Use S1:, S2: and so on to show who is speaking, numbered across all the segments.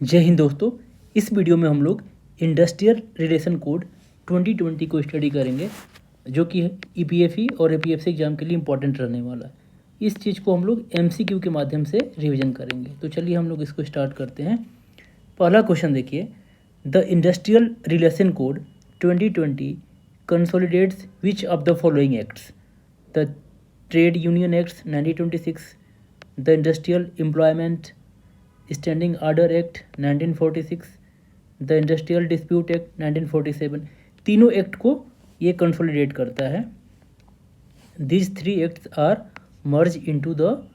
S1: जय हिंद दोस्तों। इस वीडियो में हम लोग इंडस्ट्रियल रिलेशन कोड 2020 को स्टडी करेंगे, जो कि ईपीएफई और एपीएफसी एग्जाम के लिए इम्पोर्टेंट रहने वाला है। इस चीज़ को हम लोग एमसीक्यू के माध्यम से रिवीजन करेंगे। तो चलिए हम लोग इसको स्टार्ट करते हैं। पहला क्वेश्चन देखिए, the industrial relation code 2020 consolidates which of the following acts? The trade union acts 1926, the industrial employment standing order act 1946, the industrial dispute act 1947। तीनों एक्ट को ये कंसोलिडेट करता है। This three acts are merge into the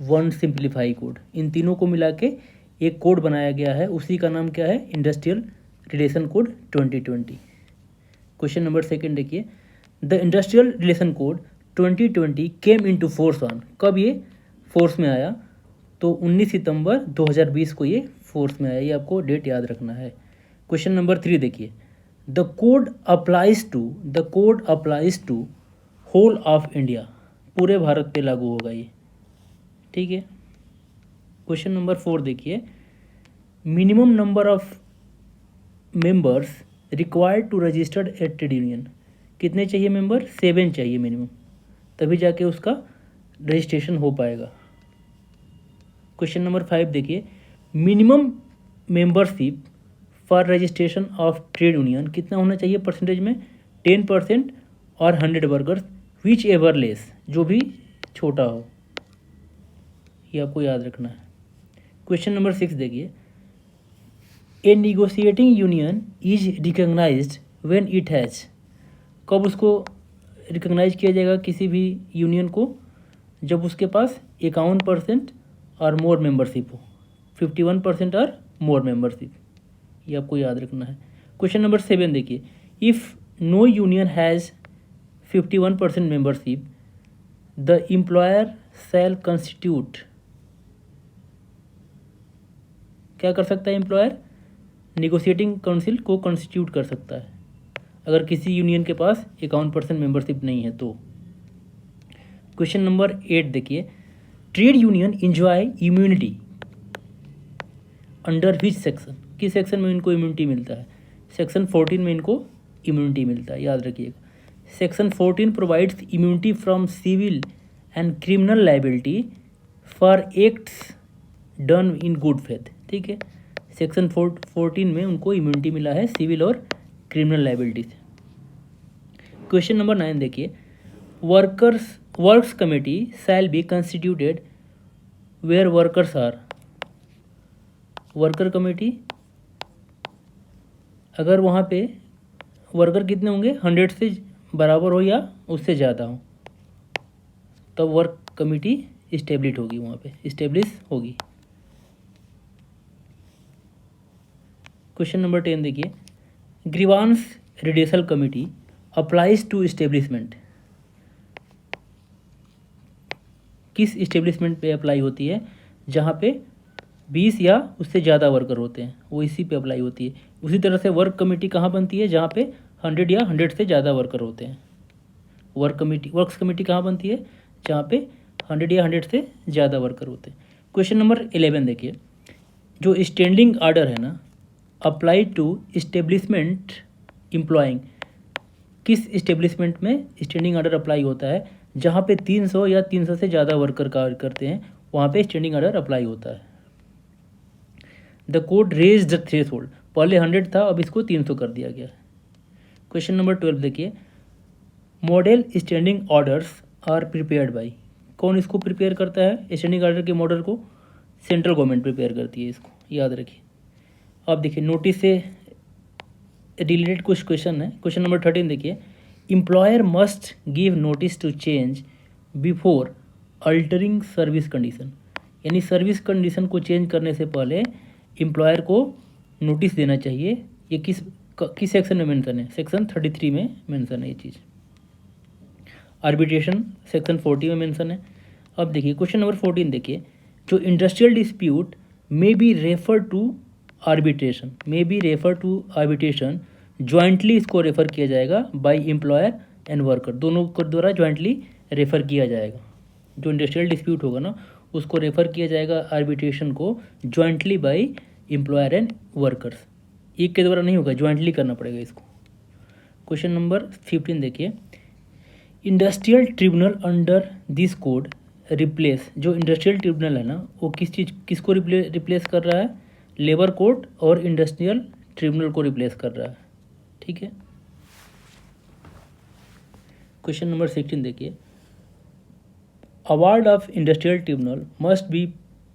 S1: one simplify code. इन तीनों को मिला के एक कोड बनाया गया है, उसी का नाम क्या है? Industrial relation code 2020। Question number second देखिए, the industrial relation code 2020 came into force on. कब ये फोर्स में आया? तो 19 सितंबर 2020 को ये फोर्स में आया। ये आपको डेट याद रखना है। क्वेश्चन नंबर 3 देखिए, the code applies to whole of India. पूरे भारत पे लागू होगा ये, ठीक है। क्वेश्चन नंबर 4 देखिए, minimum number of members required to registered a trade union. कितने चाहिए मेंबर? 7 चाहिए मिनिमम, तभी जाके उसका रजिस्ट्रेशन हो पाएगा। क्वेश्चन नंबर 5 देखिए, minimum membership for registration of trade union कितना होना चाहिए परसेंटेज में? 10% और 100 वर्कर्स, विच एवर लेस, जो भी छोटा हो, ये आपको याद रखना है। क्वेश्चन नंबर 6 देखिए, a negotiating union is recognised when it has. कब उसको रिकग्नाइज किया जाएगा किसी भी यूनियन को? जब उसके पास 51% और मोर मेंबरशिप हो, 51% और मोर मेंबरशिप, ये आपको याद रखना है। क्वेश्चन नंबर 7 देखिए, if no union has 51% membership, the employer shall constitute. क्या कर सकता है एम्प्लॉयर? निगोशिएटिंग काउंसिल को कंस्टिट्यूट कर सकता है, अगर किसी यूनियन के पास 51% मेंबरशिप नहीं है तो। क्वेश्चन नंबर 8 देखिए, trade union enjoy immunity under which section. किस सेक्शन में इनको इम्यूनिटी मिलता है? सेक्शन 14 में इनको इम्यूनिटी मिलता है, याद रखिएगा। Section 14 provides immunity from civil and criminal liability for acts done in good faith, ठीक है। सेक्शन 14 में उनको इम्यूनिटी मिला है सिविल और क्रिमिनल लाइबिलिटी से। क्वेश्चन नंबर 9 देखिए, works committee shall be constituted where workers are. Worker committee, अगर वहाँ पे वर्कर कितने होंगे? 100 से बराबर हो या उससे ज़्यादा हो, तब वर्क कमेटी इस्टेब्लिश होगी, वहाँ पे इस्टेब्लिश होगी। क्वेश्चन नंबर 10 देखिए, grievance redressal committee applies to establishment. किस इस्टेब्लिशमेंट पे अप्लाई होती है? जहाँ पे 20 या उससे ज़्यादा वर्कर होते हैं, वो इसी पे अप्लाई होती है। उसी तरह से वर्क कमेटी कहाँ बनती है? जहाँ पे 100 या 100 से ज़्यादा वर्कर होते हैं। वर्क्स कमेटी कहाँ बनती है? जहाँ पे 100 या 100 से ज़्यादा वर्कर होते हैं। क्वेश्चन नंबर 11 देखिए, जो स्टैंडिंग आर्डर है ना, अप्लाई टू इस्टेब्लिशमेंट एम्प्लॉइंग। किस इस्टेब्लिशमेंट में स्टैंडिंग आर्डर अप्लाई होता है? जहाँ पे 300 या 300 से ज़्यादा वर्कर कार्य करते हैं, वहाँ पे स्टैंडिंग आर्डर अप्लाई होता है। The code raise the threshold. पहले 100 था, अब इसको 300 कर दिया गया है। क्वेश्चन नंबर 12 देखिए, model standing orders are prepared by. कौन इसको प्रिपेयर करता है? स्टैंडिंग ऑर्डर के मॉडल को सेंट्रल गवर्नमेंट प्रिपेयर करती है, इसको याद रखिए। अब देखिए, नोटिस से रिलेटेड कुछ क्वेश्चन है। क्वेश्चन नंबर 13 देखिए, employer must give notice to change before altering service condition. यानी सर्विस कंडीशन को चेंज करने से पहले एम्प्लॉयर को नोटिस देना चाहिए। ये किस सेक्शन में मेंशन है? सेक्शन 33 में मेंशन है ये चीज़। आर्बिट्रेशन सेक्शन 40 में मेंशन है। अब देखिए क्वेश्चन नंबर 14 देखिए, जो industrial dispute may be refer to arbitration, jointly इसको रेफर किया जाएगा बाय एम्प्लॉयर एंड वर्कर। दोनों को द्वारा जॉइंटली रेफर किया जाएगा। जो इंडस्ट्रियल डिस्प्यूट होगा ना, उसको रेफर किया जाएगा आर्बिट्रेशन को jointly by employer and workers. एक के द्वारा नहीं होगा, ज्वाइंटली करना पड़ेगा इसको। क्वेश्चन नंबर 15 देखिए, industrial tribunal under this code replace, जो इंडस्ट्रियल ट्रिब्यूनल है ना वो किसको रिप्लेस कर रहा है, लेबर कोड और इंडस्ट्रियल ट्रिब्यूनल को रिप्लेस कर रहा है। ठीक है। क्वेश्चन नंबर 16 देखिए, award of industrial tribunal must be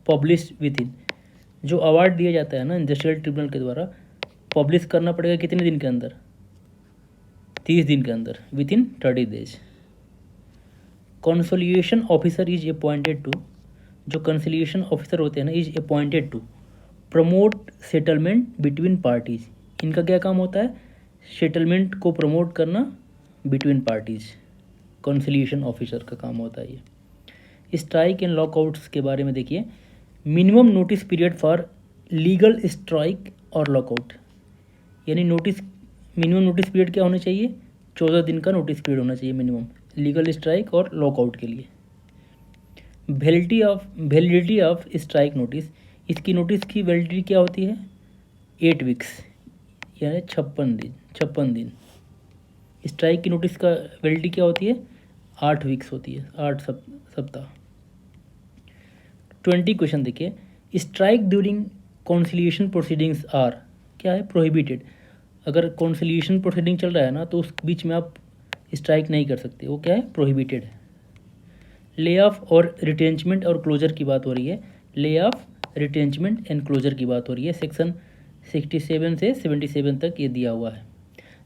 S1: publish with in, जो अवार्ड दिया जाता है ना इंडस्ट्रियल ट्रिब्यूनल के द्वारा, पब्लिश करना पड़ेगा कितने दिन के अंदर, 30 दिन के अंदर, within 30 days. Conciliation officer is appointed to, जो कंसोलिएशन ऑफिसर होते हैं ना is appointed to promote settlement between parties. इनका क्या काम होता है, सेटलमेंट को प्रमोट करना बिटवीन पार्टीज, कंसोलिएशन ऑफिसर का काम होता है ये। स्ट्राइक एंड लॉकआउट्स के बारे में देखिए, minimum notice period for legal strike और लॉकआउट, यानी मिनिमम नोटिस पीरियड क्या होना चाहिए, 14 दिन का नोटिस पीरियड होना चाहिए मिनिमम लीगल स्ट्राइक और लॉकआउट के लिए। वैलिडिटी ऑफ स्ट्राइक नोटिस, इसकी नोटिस की वैलिडिटी क्या होती है, 8 वीक्स यानी 56 दिन। स्ट्राइक की नोटिस का वैलिडिटी क्या होती है, 8 वीक्स होती है, 8 सप्ताह। 20 क्वेश्चन देखिए, strike during conciliation proceedings are, क्या है, प्रोहिबिटेड। अगर कॉन्सिलिएशन प्रोसीडिंग चल रहा है ना तो उस बीच में आप स्ट्राइक नहीं कर सकते, वो क्या है, प्रोहिबिटेड है। ले ऑफ और रिटेंचमेंट और क्लोजर की बात हो रही है, ले ऑफ, रिटेंचमेंट एंड क्लोजर की बात हो रही है, सेक्शन 67 से 77 तक ये दिया हुआ है।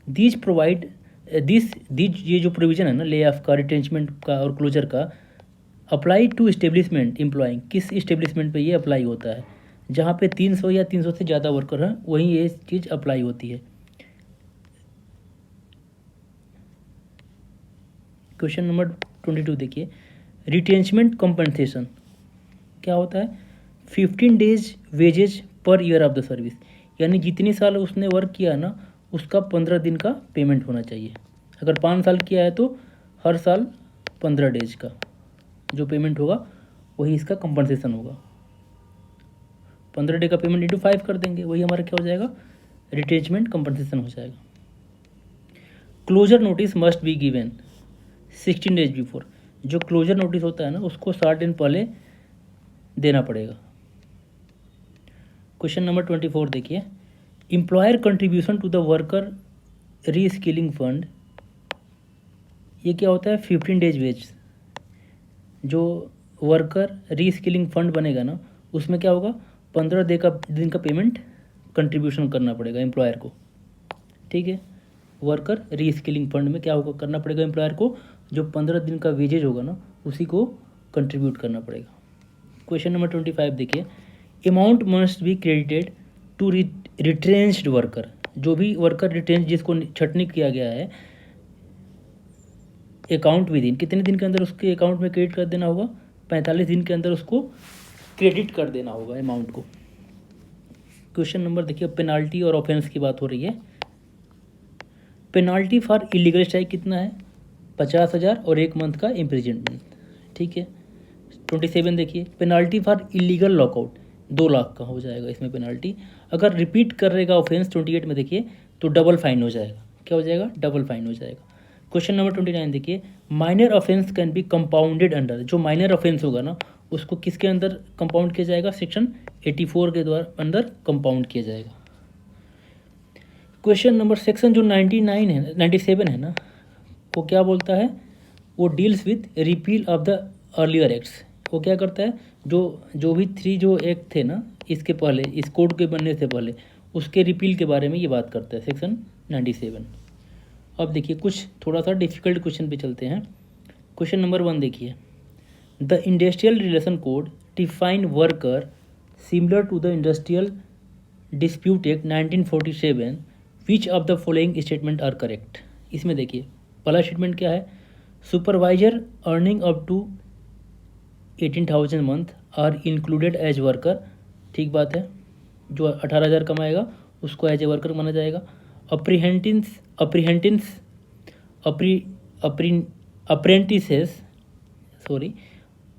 S1: दिस प्रोवाइड ये जो प्रोविजन है ना ले ऑफ का, रिटेंचमेंट का और क्लोजर का, अप्लाई टू इस्टेब्लिशमेंट एम्प्लॉइंग, किस इस्टेब्लिशमेंट पे ये अप्लाई होता है, जहाँ पे 300 या 300 से ज़्यादा वर्कर हैं वहीं ये चीज़ अप्लाई होती है। क्वेश्चन नंबर 22 देखिए, रिटेंचमेंट कंपनसेशन क्या होता है, 15 days wages per year of the service, यानी जितनी साल उसने वर्क किया ना उसका 15 दिन का पेमेंट होना चाहिए। अगर 5 साल किया है तो हर साल 15 डेज का जो पेमेंट होगा वही इसका कंपनसेशन होगा। 15 डे का पेमेंट इंटू 5 कर देंगे, वही हमारा क्या हो जाएगा, रिटेंचमेंट कंपनसेशन हो जाएगा। Closure notice must be given 16 days before, जो क्लोजर नोटिस होता है ना उसको 60 दिन पहले देना पड़ेगा। क्वेश्चन नंबर 24 देखिए, employer contribution to the worker reskilling fund, ये क्या होता है, 15 डेज वेज। जो वर्कर रीस्किलिंग फंड बनेगा ना उसमें क्या होगा, 15 दिन का पेमेंट कंट्रीब्यूशन करना पड़ेगा एम्प्लॉयर को। ठीक है, वर्कर रीस्किलिंग फंड में क्या होगा, करना पड़ेगा एम्प्लॉयर को, जो 15 दिन का वेजेज होगा ना उसी को कंट्रीब्यूट करना पड़ेगा। क्वेश्चन नंबर 25 देखिए, amount must be credited to retrenched worker, जो भी वर्कर रिटेंच जिसको छटनी किया गया है अकाउंट विद इन, कितने दिन के अंदर उसके अकाउंट में क्रेडिट कर देना होगा, 45 दिन के अंदर उसको क्रेडिट कर देना होगा अमाउंट को। क्वेश्चन नंबर देखिए, पेनाल्टी और ऑफेंस की बात हो रही है। पेनाल्टी फॉर इलीगल स्ट्राइक कितना है, 50,000 और 1 मंथ का इम्प्रिजनमेंट। ठीक है। 27 देखिए, penalty for illegal lockout 2 lakh का हो जाएगा इसमें पेनाल्टी। अगर रिपीट करेगा ऑफेंस 28 में देखिए तो डबल फाइन हो जाएगा, क्या हो जाएगा, डबल फाइन हो जाएगा। क्वेश्चन नंबर 29 देखिए, minor offence can be compounded under, जो माइनर ऑफेंस होगा ना उसको किसके अंदर कंपाउंड किया जाएगा, सेक्शन 84 के द्वारा अंदर कंपाउंड किया जाएगा। क्वेश्चन नंबर सेक्शन जो 97 है ना वो क्या बोलता है, वो deals with repeal of the earlier acts. वो क्या करता है, जो भी 3 जो एक्ट थे ना इसके पहले, इस कोड के बनने से पहले, उसके रिपील के बारे में ये बात करता है सेक्शन 97। अब देखिए कुछ थोड़ा सा डिफिकल्ट क्वेश्चन पे चलते हैं। क्वेश्चन नंबर 1 देखिए, the industrial relation code define worker similar to the industrial dispute act 1947, which of the following statement are correct. इसमें देखिए पहला स्टेटमेंट क्या है, supervisor earning up to 18,000 month are included as worker, ठीक बात है, जो 18,000 कमाएगा उसको एज ए वर्कर माना जाएगा।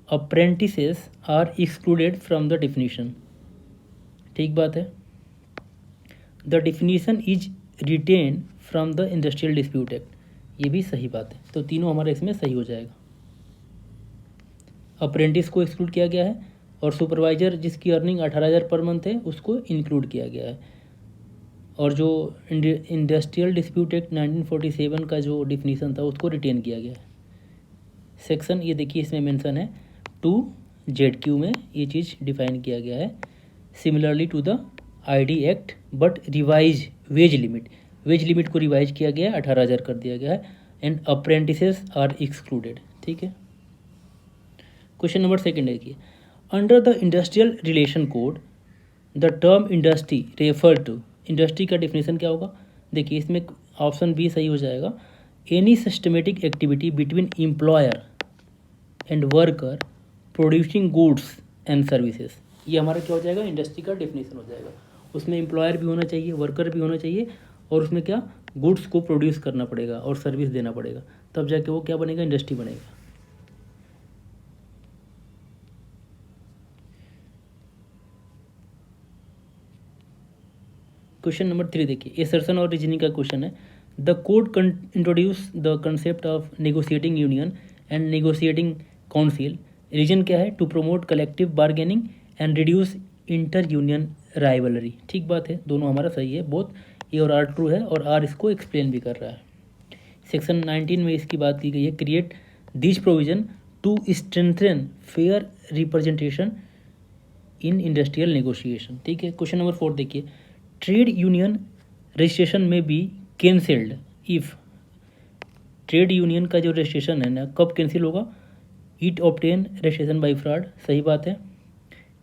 S1: Apprentices are excluded from the definition, ठीक बात है। The definition is retained from the industrial dispute act, ये भी सही बात है। तो तीनों हमारे इसमें सही हो जाएगा। अप्रेंटिस को एक्सक्लूड किया गया है और सुपरवाइजर जिसकी अर्निंग 18,000 पर मंथ है उसको इंक्लूड किया गया है। और जो इंडस्ट्रियल डिस्प्यूट एक्ट 1947 का जो डिफिनीशन था उसको रिटेन किया गया है। सेक्शन ये देखिए इसमें मेंशन है 2ZQ में ये चीज़ डिफाइन किया गया है। Similarly to the ID act but revise wage limit को रिवाइज किया गया है, 18,000 कर दिया गया है। And apprentices are excluded. ठीक है। क्वेश्चन नंबर सेकंड देखिए, under the industrial relation code the term industry refer to, industry का डिफिनेशन क्या होगा? देखिए इसमें ऑप्शन बी सही हो जाएगा। Any systematic activity between employer and worker producing goods and services, ये हमारा क्या हो जाएगा? इंडस्ट्री का डिफिनेशन हो जाएगा। उसमें एम्प्लॉयर भी होना चाहिए, वर्कर भी होना चाहिए, और उसमें क्या गुड्स को प्रोड्यूस करना पड़ेगा और सर्विस देना पड़ेगा, तब जाके वो क्या बनेगा? इंडस्ट्री बनेगा। क्वेश्चन नंबर 3 देखिए, एसर्शन और रीजनिंग का क्वेश्चन है। The code introduce the concept of negotiating union and negotiating council. Reason क्या है? To promote collective bargaining and reduce inter union rivalry. ठीक बात है, दोनों हमारा सही है, बोथ ए और आर ट्रू है, और आर इसको एक्सप्लेन भी कर रहा है। सेक्शन 19 में इसकी बात की गई है, create this provision to strengthen fair representation in industrial negotiation. ठीक है। क्वेश्चन नंबर 4 देखिए, trade union registration may be cancelled if, trade union का जो रजिस्ट्रेशन है ना कब कैंसिल होगा? It obtain registration by fraud, सही बात है।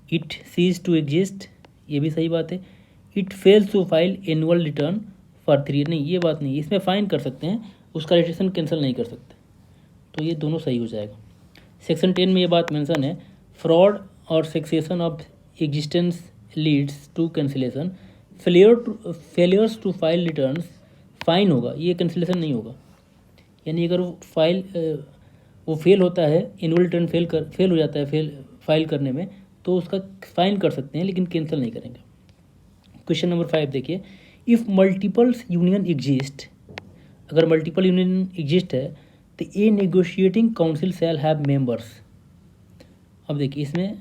S1: इट सीज टू एग्जिस्ट, ये भी सही बात है। It fails to file annual return for 3, नहीं ये बात नहीं, इसमें फाइन कर सकते हैं, उसका रजिस्ट्रेशन कैंसिल नहीं कर सकते, तो ये दोनों सही हो जाएगा। सेक्शन 10 में ये बात मेंशन है, फ्रॉड और cessation of existence leads to cancellation, failures to file returns fine होगा, ये कैंसिलेशन नहीं होगा। यानी अगर वो फेल होता है, एनुअल रिटर्न फेल हो जाता है फाइल करने में, तो उसका फाइन कर सकते हैं लेकिन कैंसिल नहीं करेंगे। क्वेश्चन नंबर 5 देखिए, इफ़ मल्टीपल्स यूनियन एग्जिस्ट, अगर मल्टीपल यूनियन एग्जिस्ट है तो a negotiating council shall have members. अब देखिए इसमें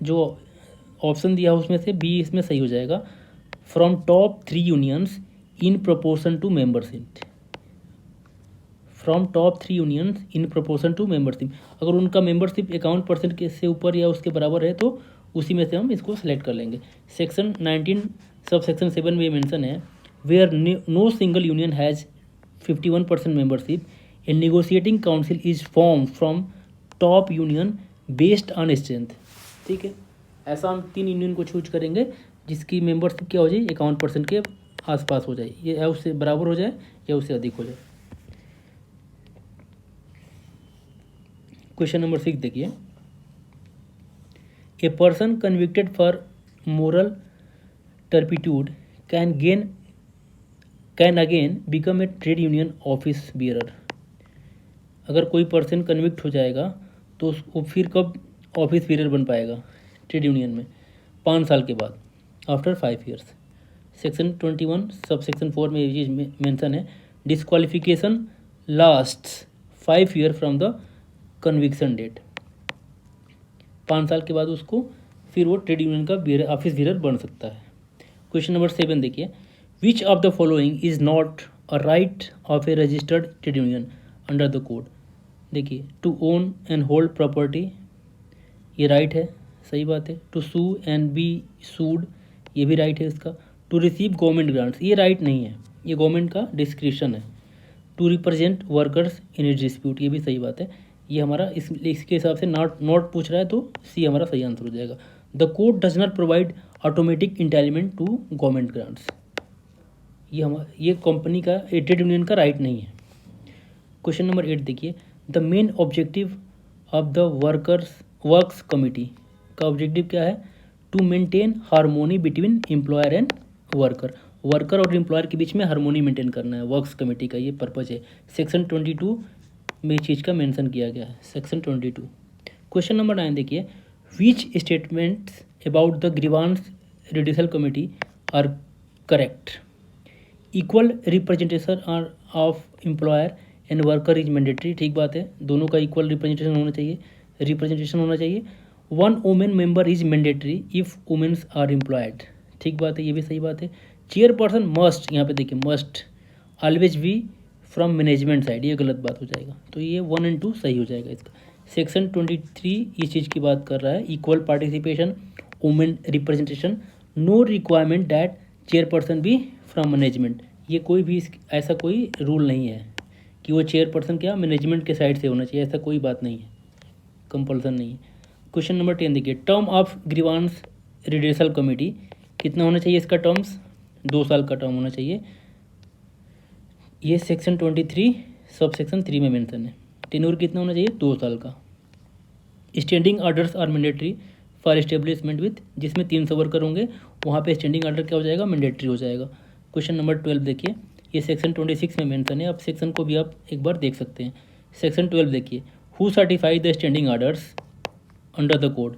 S1: जो ऑप्शन दिया है उसमें से बी इसमें सही हो जाएगा, from top 3 unions in proportion to membership, from top 3 unions in proportion to membership. अगर उनका मेंबरशिप 51% के से ऊपर या उसके बराबर है तो उसी में से हम इसको सेलेक्ट कर लेंगे। सेक्शन 19 सब सेक्शन 7 में मेंशन है, where no single union has 51% membership, a negotiating council is form from top union based on strength. ठीक है, ऐसा हम 3 यूनियन को चूज करेंगे जिसकी मेंबरशिप क्या हो जाए? 51% के आसपास हो जाए, ये या उससे बराबर हो जाए या उससे अधिक हो जाए। क्वेश्चन नंबर 6 देखिए, a person convicted for moral turpitude can again become a trade union office bearer. अगर कोई पर्सन कन्विक्ट हो जाएगा तो वो फिर कब ऑफिस बियरर बन पाएगा ट्रेड यूनियन में? 5 साल के बाद, after 5 years. Section 21 sub section 4 में ये मेंशन है, disqualification last 5 year from the conviction date. 5 साल के बाद उसको फिर वो ट्रेड यूनियन का ऑफिस बियरर बन सकता है। क्वेश्चन नंबर 7 देखिए, which of the following is not a right of a registered trade union under the code? देखिए, to own and hold property, ये राइट है, सही बात है। To sue and be sued, ये भी राइट है इसका। टू रिसीव गवर्नमेंट ग्रांट्स, ये राइट नहीं है, ये गवर्नमेंट का डिस्क्रिप्शन है। To represent workers in a dispute, ये भी सही बात है। ये हमारा इसके हिसाब से नॉट पूछ रहा है तो सी हमारा सही आंसर हो जाएगा। The code does not provide automatic entitlement to government grants, ये कंपनी का ट्रेड यूनियन का राइट नहीं है। क्वेश्चन नंबर 8 देखिए, the main objective of the works committee का ऑब्जेक्टिव क्या है? To maintain harmony between employer and worker और एम्प्लॉयर के बीच में हार्मोनी मेंटेन करना है, वर्क्स कमेटी का ये पर्पज है। सेक्शन 22 में इस चीज़ का मेंशन किया गया है, सेक्शन 22। क्वेश्चन नंबर 9 देखिए, which statements about the grievance redressal committee are correct. Equal representation are of employer and worker is mandatory. ठीक बात है, दोनों का इक्वल रिप्रेजेंटेशन होना चाहिए. One women member is mandatory if womens are employed. ठीक बात है, ये भी सही बात है. चेयरपर्सन मस्ट, यहाँ पे देखिए must always be from management side, ये गलत बात हो जाएगा. तो ये 1 और 2 सही हो जाएगा इसका. सेक्शन 23 इस चीज़ की बात कर रहा है, equal participation, women representation, no requirement that chairperson be from management. ये कोई भी ऐसा कोई रूल नहीं है कि वो चेयरपर्सन क्या मैनेजमेंट के साइड से होना चाहिए, ऐसा कोई बात नहीं है, कंपल्सन नहीं है. क्वेश्चन नंबर 10 देखिए, term of grievance redressal committee कितना होना चाहिए इसका टर्म्स, 2 साल का टर्म होना चाहिए. ये सेक्शन 23 सब सेक्शन 3 में मेंशन है. टेन्योर कितना होना चाहिए, 2 साल का. Standing orders are mandatory for establishment with, जिसमें 300 वर्कर होंगे वहाँ पे स्टैंडिंग ऑर्डर क्या हो जाएगा, मैंडेटरी हो जाएगा. क्वेश्चन नंबर 12 देखिए, ये सेक्शन 26 में मेंशन है, अब सेक्शन को भी आप एक बार देख सकते हैं. सेक्शन 12 देखिए, who certify the standing orders under the code.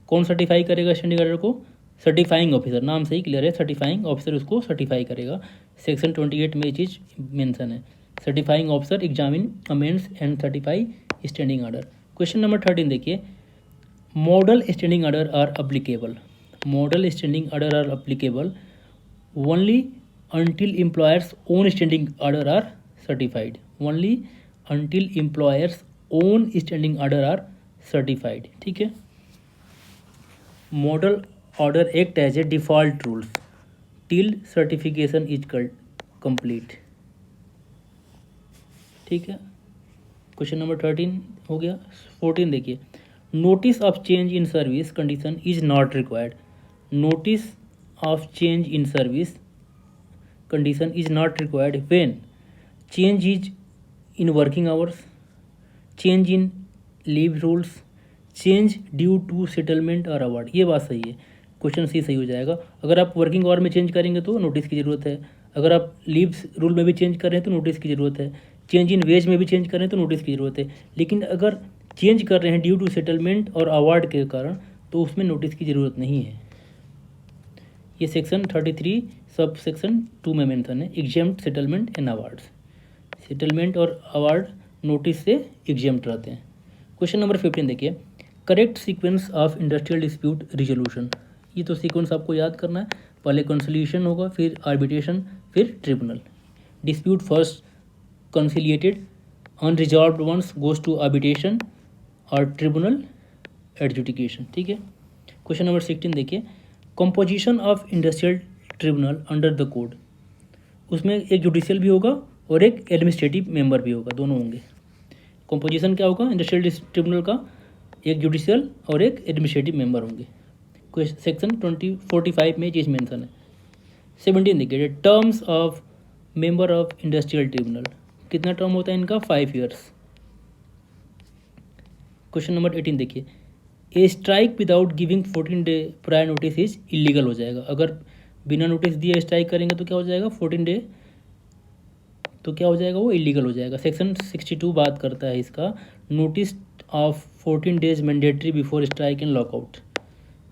S1: कौन सर्टिफाई करेगा स्टैंडिंग ऑर्डर को, सर्टिफाइंग ऑफिसर, नाम से ही क्लियर है, सर्टिफाइंग ऑफिसर उसको सर्टिफाई करेगा. सेक्शन 28 में ये चीज़ मेंशन है, certifying officer examine amends and certify standing order. Question number 13 देखिए, model standing order are applicable. Model standing order are applicable only until employers own standing order are certified. Only until employers own standing order are certified. ठीक है. Model order act as a default rules till certification is complete. ठीक है. Question number 13 हो गया. 14 देखिए, notice of change in service condition is not required. Notice of change in service condition is not required when change is in working hours, change in leave rules, change due to settlement or award. ये बात सही है, question सी सही हो जाएगा. अगर आप working hour में चेंज करेंगे तो नोटिस की ज़रूरत है, अगर आप लीव्स रूल में भी चेंज कर रहे हैं तो नोटिस की ज़रूरत है, चेंज इन वेज में भी चेंज कर रहे हैं तो नोटिस की ज़रूरत है. लेकिन अगर चेंज कर रहे हैं ड्यू टू सेटलमेंट और अवार्ड के कारण तो उसमें नोटिस की ज़रूरत नहीं है. ये सेक्शन 33 सब सेक्शन 2 में मेंशन है, exempt settlement and awards. Settlement और अवार्ड नोटिस से एग्जेम्प्ट रहते हैं. क्वेश्चन नंबर 15 देखिए, correct sequence of industrial dispute resolution. ये तो सीक्वेंस आपको याद करना है, पहले कंसिलिएशन होगा, फिर आर्बिट्रेशन, फिर tribunal. Dispute first conciliated, unresolved once goes to arbitration और ट्रिब्यूनल एडजुडिकेशन. ठीक है. क्वेश्चन नंबर 16 देखिए, composition of industrial tribunal under the code. उसमें एक जुडिशियल भी होगा और एक एडमिनिस्ट्रेटिव मेंबर भी होगा, दोनों होंगे. कंपोजिशन क्या होगा इंडस्ट्रियल ट्रिब्यूनल का, एक जुडिशियल और एक एडमिनिस्ट्रेटिव मेंबर होंगे. सेक्शन 45 में चीज़ मेंशन है. 17 देखिए, terms of member of industrial tribunal. कितना टर्म होता है इनका, 5 ईयर्स. क्वेश्चन नंबर 18 देखिए, ए strike without giving 14 day prior notice is illegal हो जाएगा. अगर बिना नोटिस दिए स्ट्राइक करेंगे तो क्या हो जाएगा, 14 डे, तो क्या हो जाएगा, वो इलीगल हो जाएगा. सेक्शन 62 बात करता है इसका, notice of 14 days mandatory before strike and lockout.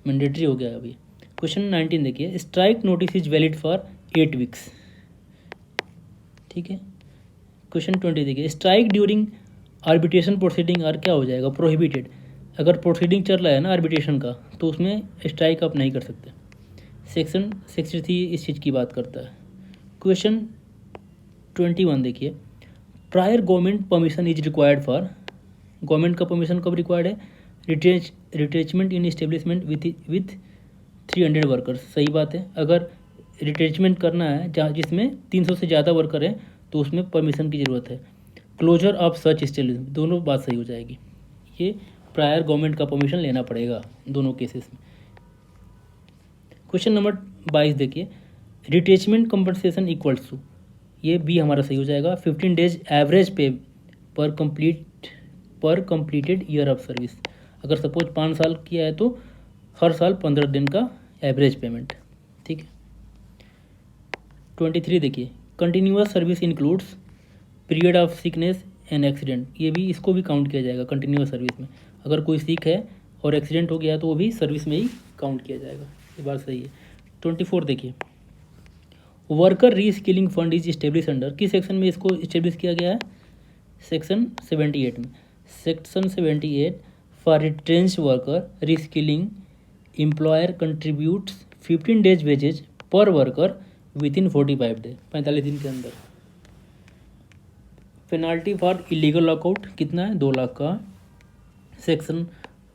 S1: Mandatory हो गया अभी. क्वेश्चन 19 देखिए, strike notice is valid for 8 weeks. ठीक है. क्वेश्चन 20 देखिए, strike during arbitration proceeding are क्या हो जाएगा, प्रोहिबिटेड. अगर प्रोसीडिंग चल रहा है ना आर्बिट्रेशन का तो उसमें स्ट्राइक आप नहीं कर सकते. सेक्शन 63 इस चीज़ की बात करता है. क्वेश्चन 21 देखिए, prior government permission is required for. Government का परमिशन कब रिक्वायर्ड है, retrenchment in establishment with 300 workers. सही बात है, अगर रिट्रेचमेंट करना है जहाँ जिसमें 300 से ज़्यादा वर्कर हैं तो उसमें परमिशन की ज़रूरत है. क्लोजर ऑफ सच एस्टेब्लिशमेंट, दोनों बात सही हो जाएगी. ये प्रायर गवर्नमेंट का परमिशन लेना पड़ेगा दोनों केसेस में. क्वेश्चन नंबर 22 देखिए, रिट्रेचमेंट कंपनसेशन इक्वल्स टू, ये भी हमारा सही हो जाएगा, 15 डेज एवरेज पे पर कंप्लीटेड ईयर ऑफ सर्विस. अगर सपोज 5 साल किया है तो हर साल 15 दिन का एवरेज पेमेंट. ठीक है. 23 देखिए, continuous service includes period of sickness and accident. ये भी, इसको भी काउंट किया जाएगा कंटिन्यूअस सर्विस में. अगर कोई सिक है और एक्सीडेंट हो गया है तो वो भी सर्विस में ही काउंट किया जाएगा. ये बात सही है। 24 देखिए, worker reskilling fund is establish under, किस सेक्शन में इसको स्टेब्लिश किया गया है? सेक्शन 78 में। Section 78 for retrench worker reskilling employer contributes 15 days wages per worker within 45 day, 45 दिन के अंदर। पेनाल्टी फॉर इलीगल लॉकआउट कितना है? 2 लाख का। सेक्शन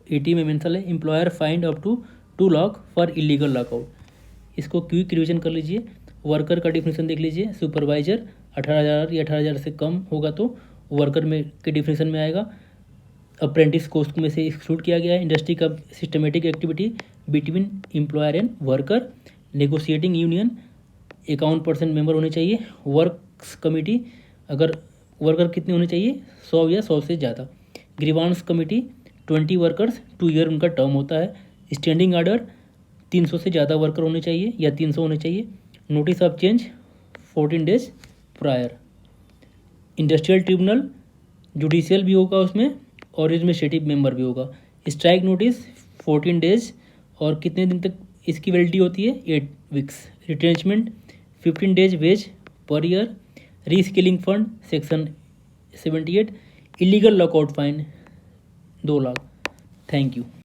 S1: 80 में मेंशन है employer fined up to 2 lakh for illegal lockout. इसको क्विक रिवीजन कर लीजिए। वर्कर का डिफिनेशन देख लीजिए। सुपरवाइजर 18,000 या 18,000 से कम होगा तो वर्कर में के डिफिनेशन में आएगा। अप्रेंटिस कोर्स में से एक्सक्लूड किया गया है। इंडस्ट्री का systematic activity between employer and worker. Negotiating union 51% member होने चाहिए। वर्क्स कमेटी अगर वर्कर कितने होने चाहिए? 100 या 100 से ज़्यादा। ग्रीवांस कमेटी 20 वर्कर्स, 2 ईयर उनका टर्म होता है। स्टैंडिंग ऑर्डर 300 से ज़्यादा वर्कर होने चाहिए या 300 होने चाहिए। Notice of change 14 days prior. Industrial tribunal judicial भी होगा उसमें और एडमिनिस्ट्रेटिव मेंबर भी होगा। स्ट्राइक नोटिस 14 डेज और कितने दिन तक इसकी वैलिडिटी होती है? 8 weeks. Retrenchment 15 days wage per year. Reskilling fund section 78। Illegal lockout fine 2 lakh. Thank you.